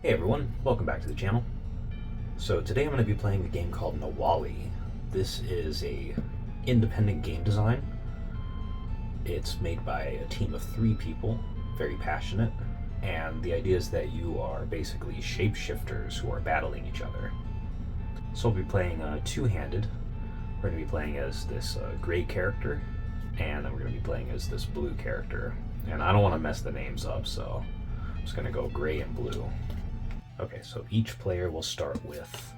Hey everyone, welcome back to the channel. So today I'm going to be playing a game called Nawalli. This is a independent game design. It's made by a team of 3 people, very passionate, and the idea is that you are basically shapeshifters who are battling each other. So we'll be playing two-handed. We're going to be playing as this gray character, and then we're going to be playing as this blue character. And I don't want to mess the names up, so I'm just going to go gray and blue. Okay, so each player will start with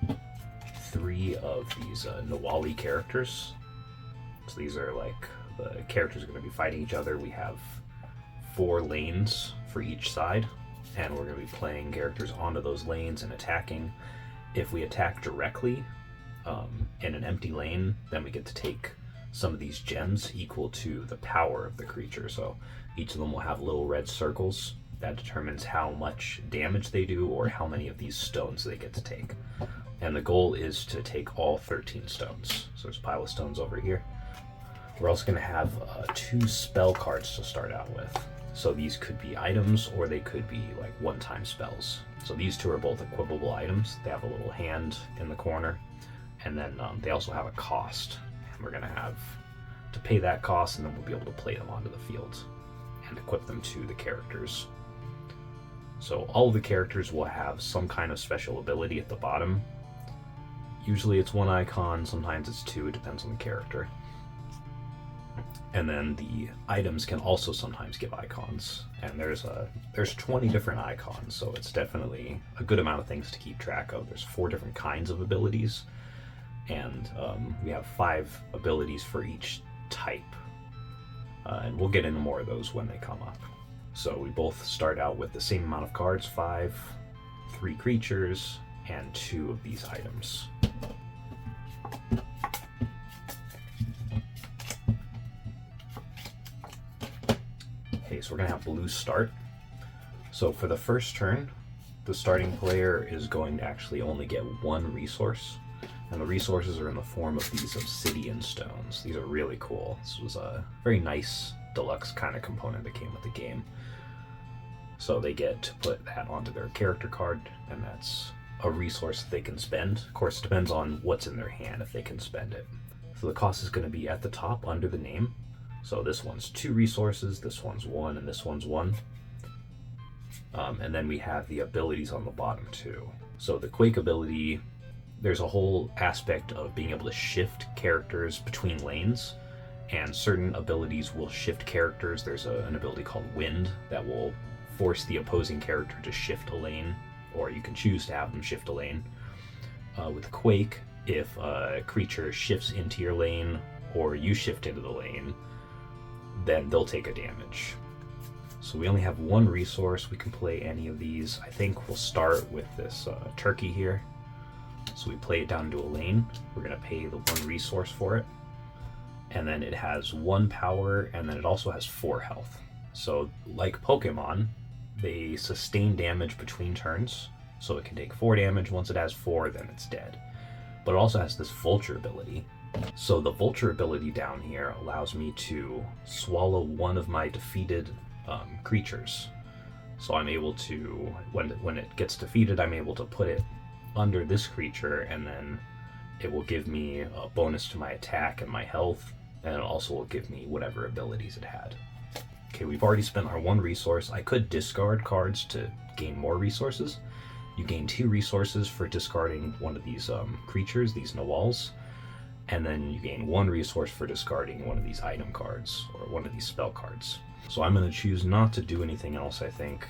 3 of these Nawalli characters. So these are like the characters are going to be fighting each other. We have 4 lanes for each side, and we're going to be playing characters onto those lanes and attacking. If we attack directly in an empty lane, then we get to take some of these gems equal to the power of the creature. So each of them will have little red circles. That determines how much damage they do or how many of these stones they get to take. And the goal is to take all 13 stones. So there's a pile of stones over here. We're also going to have 2 spell cards to start out with. So these could be items or they could be like one-time spells. So these 2 are both equipable items. They have a little hand in the corner. And then they also have a cost. And we're going to have to pay that cost, and then we'll be able to play them onto the field and equip them to the characters. So all of the characters will have some kind of special ability at the bottom. Usually it's 1 icon, sometimes it's 2, it depends on the character. And then the items can also sometimes give icons. And there's 20 different icons, so it's definitely a good amount of things to keep track of. There's 4 different kinds of abilities, and we have 5 abilities for each type. And we'll get into more of those when they come up. So we both start out with the same amount of cards, 5, 3 creatures, and 2 of these items. Okay, so we're gonna have blue start. So for the first turn, the starting player is going to actually only get 1 resource. And the resources are in the form of these obsidian stones. These are really cool. This was a very nice deluxe kind of component that came with the game. So they get to put that onto their character card, and that's a resource that they can spend. Of course, it depends on what's in their hand if they can spend it. So the cost is going to be at the top under the name. So this one's 2 resources, this one's 1, and this one's 1. And then we have the abilities on the bottom too. So the Quake ability, there's a whole aspect of being able to shift characters between lanes, and certain abilities will shift characters. There's an ability called Wind that will force the opposing character to shift a lane, or you can choose to have them shift a lane. With Quake, if a creature shifts into your lane or you shift into the lane, then they'll take a damage. So we only have 1 resource. We can play any of these. I think we'll start with this turkey here. So we play it down into a lane. We're going to pay the 1 resource for it. And then it has 1 power, and then it also has 4 health. So like Pokemon, they sustain damage between turns. So it can take 4 damage. Once it has 4, then it's dead. But it also has this vulture ability. So the vulture ability down here allows me to swallow 1 of my defeated creatures. So I'm able to, when it gets defeated, I'm able to put it under this creature, and then it will give me a bonus to my attack and my health, and it also will give me whatever abilities it had. Okay, we've already spent our 1 resource. I could discard cards to gain more resources. You gain 2 resources for discarding one of these creatures, these Nawals, and then you gain 1 resource for discarding one of these item cards or one of these spell cards. So I'm going to choose not to do anything else, I think,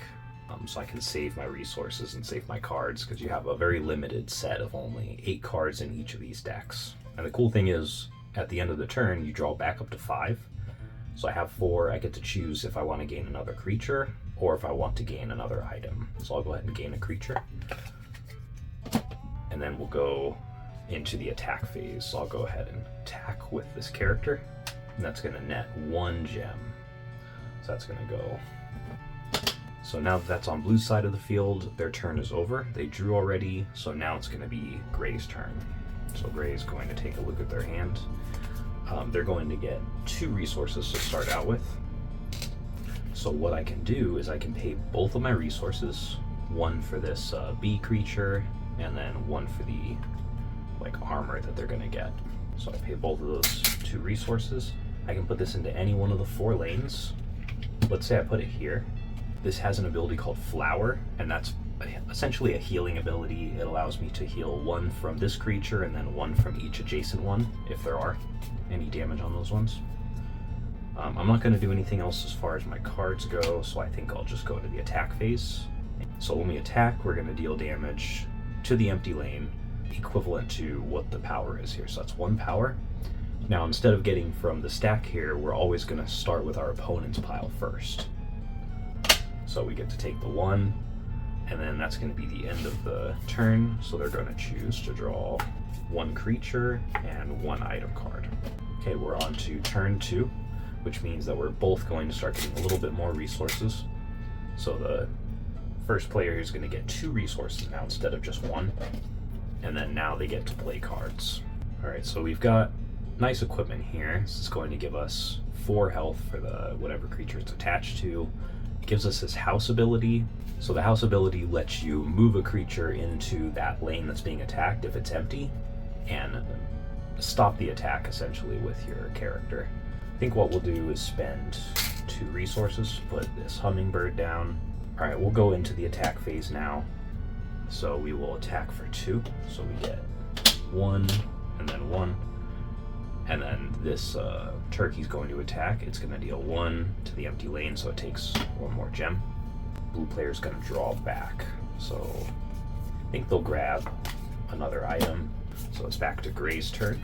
so I can save my resources and save my cards, because you have a very limited set of only 8 cards in each of these decks. And the cool thing is, at the end of the turn, you draw back up to 5. So I have 4. I get to choose if I want to gain another creature or if I want to gain another item. So I'll go ahead and gain a creature. And then we'll go into the attack phase. So I'll go ahead and attack with this character. And that's going to net 1 gem. So that's going to go. So now that that's on blue's side of the field, their turn is over. They drew already, so now it's going to be gray's turn. So gray is going to take a look at their hand. They're going to get 2 resources to start out with. So what I can do is I can pay both of my resources one for this bee creature, and then one for the like armor that they're gonna get. So I pay both of those 2 resources. I can put this into any one of the 4 lanes. Let's say I put it here. This has an ability called Flower, and that's essentially a healing ability. It allows me to heal 1 from this creature and then 1 from each adjacent one, if there are any damage on those ones. I'm not going to do anything else as far as my cards go, so I think I'll just go to the attack phase. So when we attack, we're going to deal damage to the empty lane, equivalent to what the power is here. So that's 1 power. Now, instead of getting from the stack here, we're always going to start with our opponent's pile first. So we get to take the 1, and then that's going to be the end of the turn. So they're going to choose to draw 1 creature and 1 item card. Okay, we're on to turn 2, which means that we're both going to start getting a little bit more resources. So the first player is going to get 2 resources now instead of just 1, and then now they get to play cards. All right, so we've got nice equipment here. This is going to give us 4 health for the whatever creature it's attached to. It gives us this house ability. So the house ability lets you move a creature into that lane that's being attacked if it's empty, and stop the attack essentially with your character. I think what we'll do is spend 2 resources to put this hummingbird down. All right, we'll go into the attack phase now. So we will attack for 2. So we get 1 and then 1. And then this turkey's going to attack. It's going to deal 1 to the empty lane, so it takes 1 more gem. Blue player's going to draw back. So I think they'll grab another item. So it's back to gray's turn.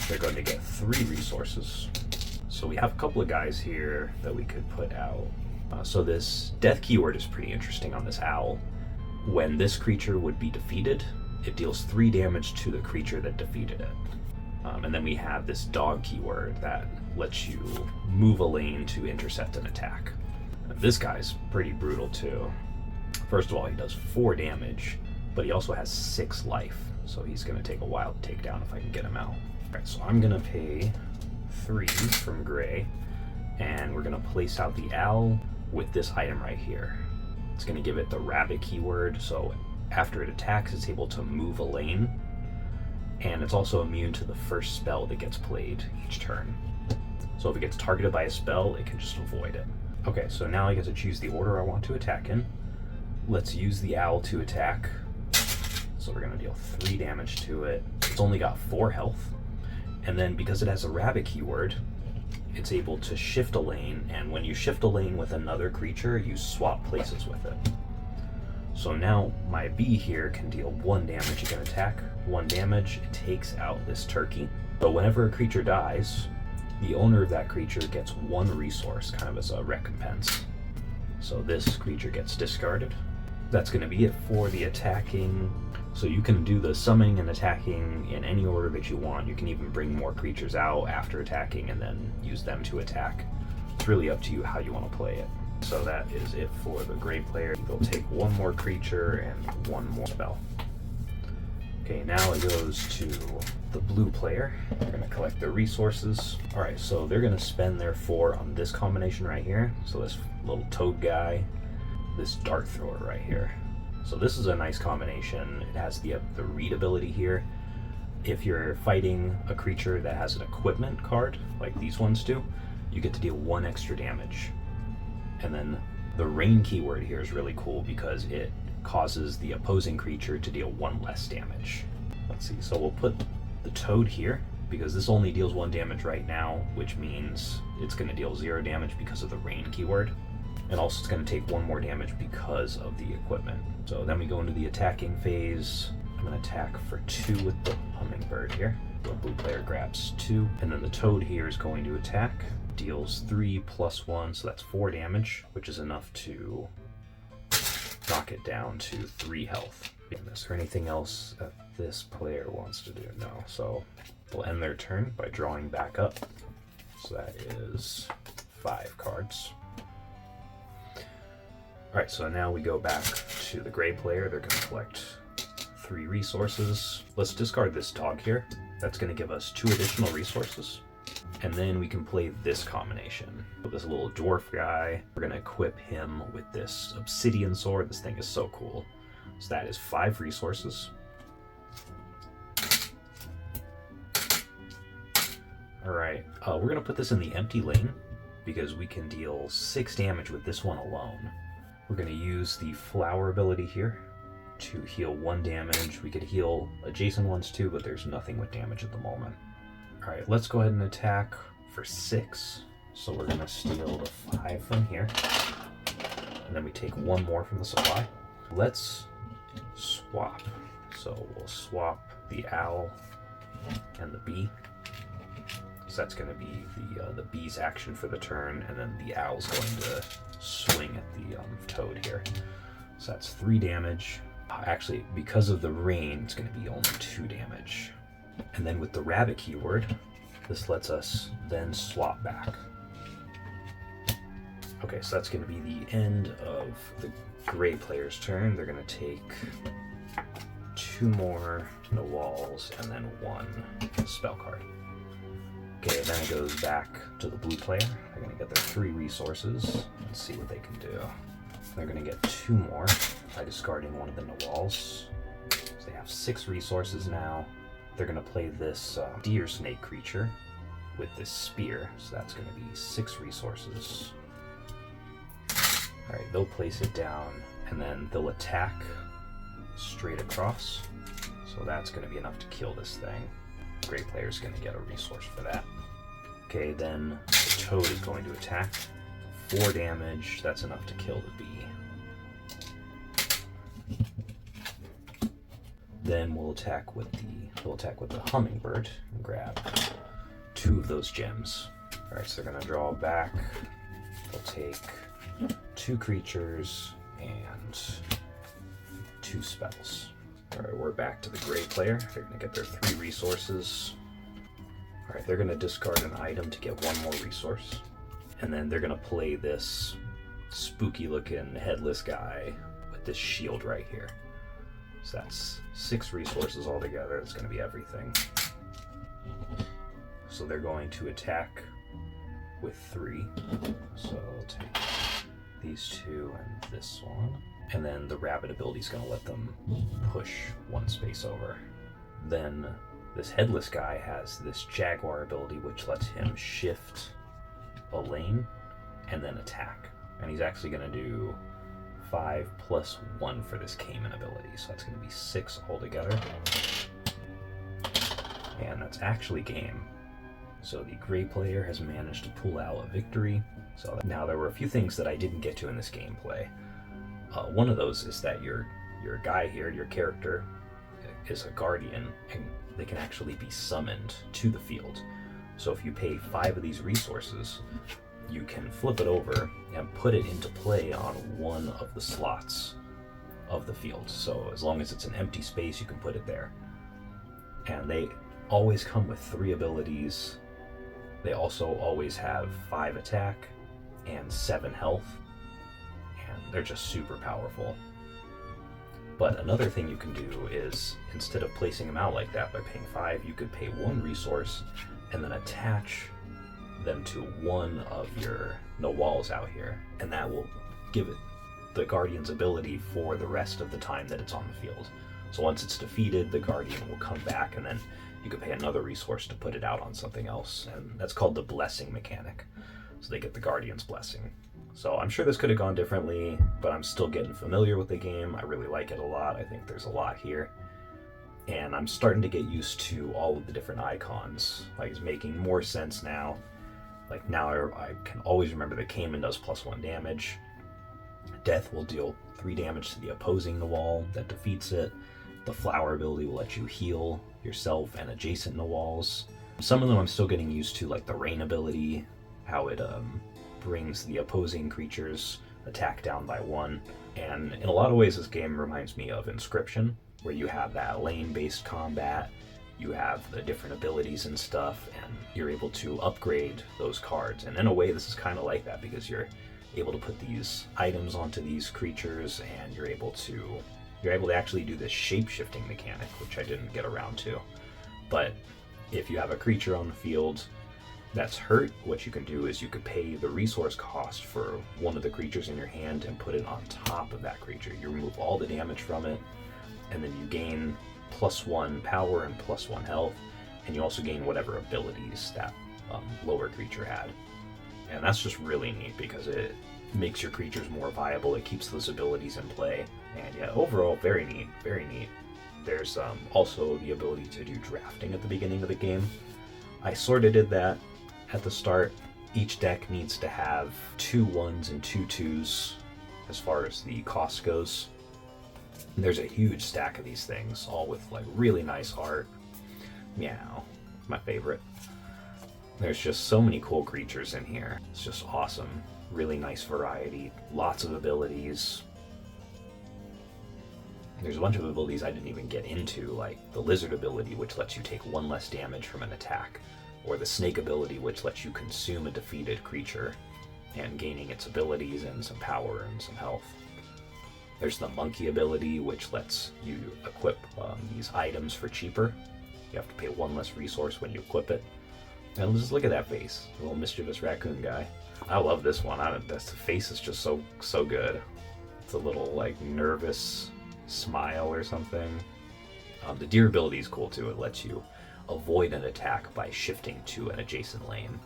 They're going to get 3 resources. So we have a couple of guys here that we could put out. So this death keyword is pretty interesting on this owl. When this creature would be defeated, it deals 3 damage to the creature that defeated it. And then we have this dog keyword that lets you move a lane to intercept an attack. This guy's pretty brutal too. First of all, he does 4 damage, but he also has 6 life. So he's going to take a while to take down if I can get him out. Alright, so I'm going to pay 3 from gray, and we're going to place out the owl with this item right here. It's going to give it the rabbit keyword, so after it attacks, it's able to move a lane, and it's also immune to the first spell that gets played each turn. So if it gets targeted by a spell, it can just avoid it. Okay, so now I get to choose the order I want to attack in. Let's use the owl to attack. So we're going to deal 3 damage to it. It's only got 4 health. And then because it has a rabbit keyword, it's able to shift a lane, and when you shift a lane with another creature, you swap places with it. So now my bee here can deal 1 damage. It can attack 1 damage. It takes out this turkey. But whenever a creature dies, the owner of that creature gets 1 resource, kind of as a recompense. So this creature gets discarded. That's going to be it for the attacking. So you can do the summoning and attacking in any order that you want. You can even bring more creatures out after attacking and then use them to attack. It's really up to you how you want to play it. So that is it for the gray player. They'll take 1 more creature and 1 more spell. Okay, now it goes to the blue player. They're going to collect their resources. Alright, so they're going to spend their 4 on this combination right here. So this little toad guy, this dart thrower right here. So this is a nice combination. It has the read ability here. If you're fighting a creature that has an equipment card, like these ones do, you get to deal 1 extra damage. And then the rain keyword here is really cool because it causes the opposing creature to deal 1 less damage. Let's see, so we'll put the toad here because this only deals 1 damage right now, which means it's going to deal 0 damage because of the rain keyword. And also it's going to take 1 more damage because of the equipment. So then we go into the attacking phase. I'm going to attack for 2 with the hummingbird here. The blue player grabs 2. And then the toad here is going to attack. Deals 3 plus 1, so that's 4 damage, which is enough to knock it down to 3 health. Is there anything else that this player wants to do? No. So we'll end their turn by drawing back up. So that is 5 cards. Alright, so now we go back to the gray player. They're going to collect 3 resources. Let's discard this dog here. That's going to give us 2 additional resources. And then we can play this combination. This little dwarf guy, we're gonna equip him with this obsidian sword. This thing is so cool. So that is 5 resources. All right, we're gonna put this in the empty lane because we can deal 6 damage with this one alone. We're gonna use the flower ability here to heal 1 damage. We could heal adjacent ones too, but there's nothing with damage at the moment. All right, let's go ahead and attack for 6. So we're gonna steal the 5 from here. And then we take 1 more from the supply. Let's swap. So we'll swap the owl and the bee. So that's gonna be the bee's action for the turn, and then the owl's going to swing at the toad here. So that's 3 damage. Actually, because of the rain, it's going to be only 2 damage. And then with the rabbit keyword, this lets us then swap back. Okay, so that's going to be the end of the gray player's turn. They're going to take 2 more Nawals and then 1 spell card. Okay, then it goes back to the blue player. They're going to get their 3 resources and see what they can do. They're going to get 2 more by discarding 1 of the Nawals. So they have 6 resources now. They're going to play this deer snake creature with this spear. So that's going to be 6 resources. Alright, they'll place it down and then they'll attack straight across. So that's going to be enough to kill this thing. Gray player's going to get a resource for that. Okay, then the toad is going to attack. 4 damage, that's enough to kill the bee. Then we'll attack with the hummingbird and grab 2 of those gems. Alright, so they're gonna draw back. They'll take 2 creatures and 2 spells. Alright, we're back to the gray player. They're gonna get their 3 resources. Alright, they're gonna discard an item to get 1 more resource. And then they're gonna play this spooky looking headless guy with this shield right here. So that's 6 resources altogether. It's gonna be everything. So they're going to attack with 3. So I'll take these 2 and this one. And then the rabbit ability is gonna let them push 1 space over. Then this headless guy has this jaguar ability which lets him shift a lane and then attack, and he's actually going to do 5 plus 1 for this Cayman ability, so that's going to be 6 altogether, and that's actually game. So the gray player has managed to pull out a victory. So now there were a few things that I didn't get to in this gameplay. One of those is that your guy here, your character, is a guardian, and they can actually be summoned to the field. So if you pay 5 of these resources, you can flip it over and put it into play on 1 of the slots of the field. So as long as it's an empty space, you can put it there. And they always come with 3 abilities. They also always have 5 attack and 7 health, and they're just super powerful. But another thing you can do is, instead of placing them out like that by paying 5, you could pay 1 resource and then attach them to 1 of your Nawals out here, and that will give it the Guardian's ability for the rest of the time that it's on the field. So once it's defeated, the Guardian will come back, and then you can pay another resource to put it out on something else, and that's called the blessing mechanic. So they get the Guardian's blessing. So I'm sure this could have gone differently, but I'm still getting familiar with the game. I really like it a lot. I think there's a lot here. And I'm starting to get used to all of the different icons. Like, it's making more sense now. Like, now I can always remember that Cayman does +1 damage. Death will deal 3 damage to the opposing Nawal that defeats it. The flower ability will let you heal yourself and adjacent Nawals. Some of them I'm still getting used to, like the rain ability, how it brings the opposing creatures' attack down by 1. And in a lot of ways, this game reminds me of Inscription, where you have that lane-based combat, you have the different abilities and stuff, and you're able to upgrade those cards. And in a way, this is kind of like that, because you're able to put these items onto these creatures, and you're able to actually do this shape-shifting mechanic, which I didn't get around to. But if you have a creature on the field, that's hurt, what you can do is you could pay the resource cost for one of the creatures in your hand and put it on top of that creature. You remove all the damage from it, and then you gain +1 power and +1 health, and you also gain whatever abilities that lower creature had. And that's just really neat because it makes your creatures more viable, it keeps those abilities in play, and yeah, overall, very neat, very neat. There's also the ability to do drafting at the beginning of the game. I sort of did that at the start. Each deck needs to have 2 1s and 2 2s as far as the cost goes. And there's a huge stack of these things, all with like really nice art. Meow, my favorite. There's just so many cool creatures in here. It's just awesome. Really nice variety, lots of abilities. There's a bunch of abilities I didn't even get into, like the lizard ability, which lets you take 1 less damage from an attack, or the snake ability, which lets you consume a defeated creature and gaining its abilities and some power and some health. There's the monkey ability, which lets you equip these items for cheaper. You have to pay 1 less resource when you equip it. And just look at that face, the little mischievous raccoon guy. I love this one. This face is just so good. It's a little like nervous smile or something. The deer ability is cool too. It lets you avoid an attack by shifting to an adjacent lane.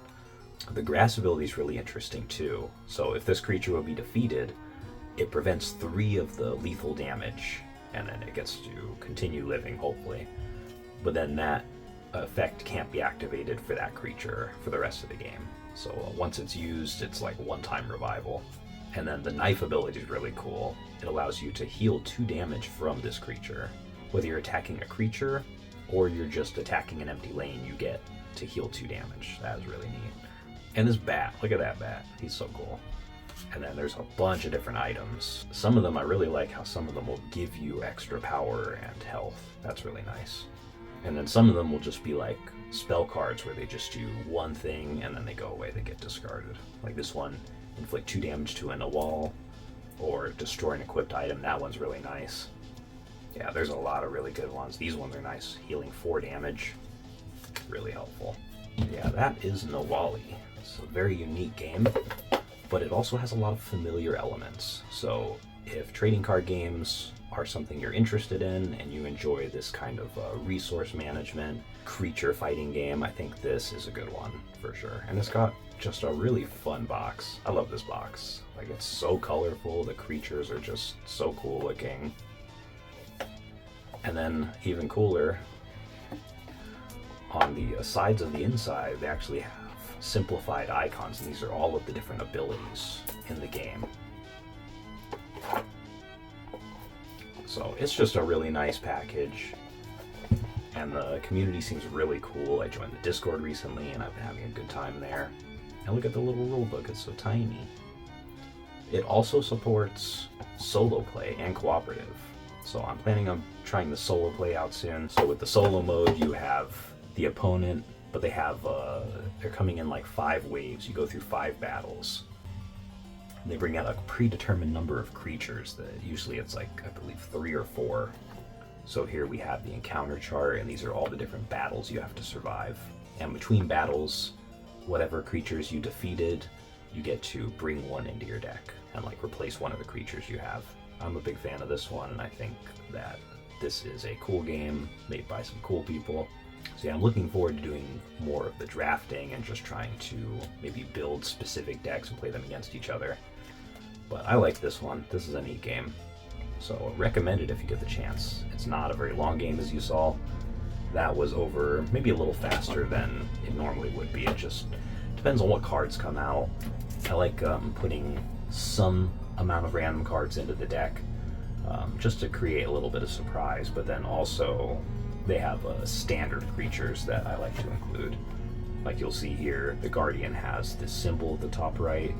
The grass ability is really interesting too. So if this creature will be defeated, it prevents 3 of the lethal damage, and then it gets to continue living, hopefully. But then that effect can't be activated for that creature for the rest of the game. So once it's used, it's like 1-time revival. And then the knife ability is really cool. It allows you to heal 2 damage from this creature. Whether you're attacking a creature or you're just attacking an empty lane, you get to heal 2 damage. That is really neat. And this bat, look at that bat. He's so cool. And then there's a bunch of different items. Some of them I really like how some of them will give you extra power and health. That's really nice. And then some of them will just be like spell cards where they just do 1 thing and then they go away, they get discarded. Like this one, inflict 2 damage to a Nawalli, or destroy an equipped item. That one's really nice. Yeah, there's a lot of really good ones. These ones are nice. Healing 4 damage, really helpful. Yeah, that is Nawalli. It's a very unique game, but it also has a lot of familiar elements. So if trading card games are something you're interested in and you enjoy this kind of resource management, creature fighting game, I think this is a good one for sure. And it's got just a really fun box. I love this box. Like, it's so colorful, the creatures are just so cool looking. And then even cooler, on the sides of the inside, they actually have simplified icons, and these are all of the different abilities in the game. So it's just a really nice package, and the community seems really cool. I joined the Discord recently, and I've been having a good time there. And look at the little rulebook, it's so tiny. It also supports solo play and cooperative. So I'm planning on trying the solo play out soon. So with the solo mode, you have the opponent, but they have, they're coming in like 5 waves. You go through 5 battles. They bring out a predetermined number of creatures that usually it's like, I believe 3 or 4. So here we have the encounter chart, and these are all the different battles you have to survive. And between battles, whatever creatures you defeated, you get to bring one into your deck and like replace one of the creatures you have. I'm a big fan of this one, and I think that this is a cool game made by some cool people. So yeah, I'm looking forward to doing more of the drafting and just trying to maybe build specific decks and play them against each other. But I like this one. This is a neat game. So recommend it if you get the chance. It's not a very long game, as you saw. That was over maybe a little faster than it normally would be. It just depends on what cards come out. I like putting some amount of random cards into the deck just to create a little bit of surprise, but then also they have standard creatures that I like to include. Like you'll see here, the Guardian has this symbol at the top right,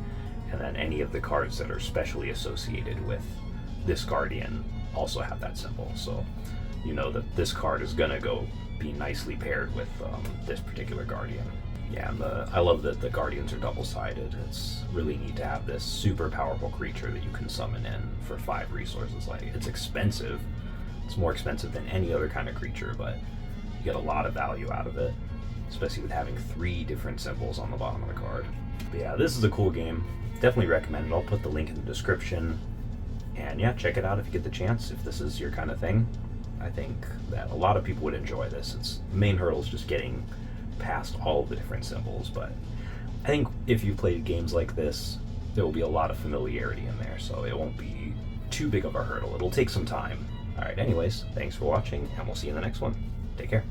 and then any of the cards that are specially associated with this Guardian also have that symbol. So you know that this card is gonna go be nicely paired with this particular Guardian. Yeah, and I love that the Guardians are double-sided. It's really neat to have this super powerful creature that you can summon in for 5 resources. Like, it's expensive. It's more expensive than any other kind of creature, but you get a lot of value out of it. especially with having 3 different symbols on the bottom of the card. But yeah, this is a cool game. Definitely recommend it. I'll put the link in the description. And yeah, check it out if you get the chance, if this is your kind of thing. I think that a lot of people would enjoy this. The main hurdle is just getting past all of the different symbols, but I think if you've played games like this, there will be a lot of familiarity in there, so it won't be too big of a hurdle. It'll take some time. Alright, anyways, thanks for watching, and we'll see you in the next one. Take care.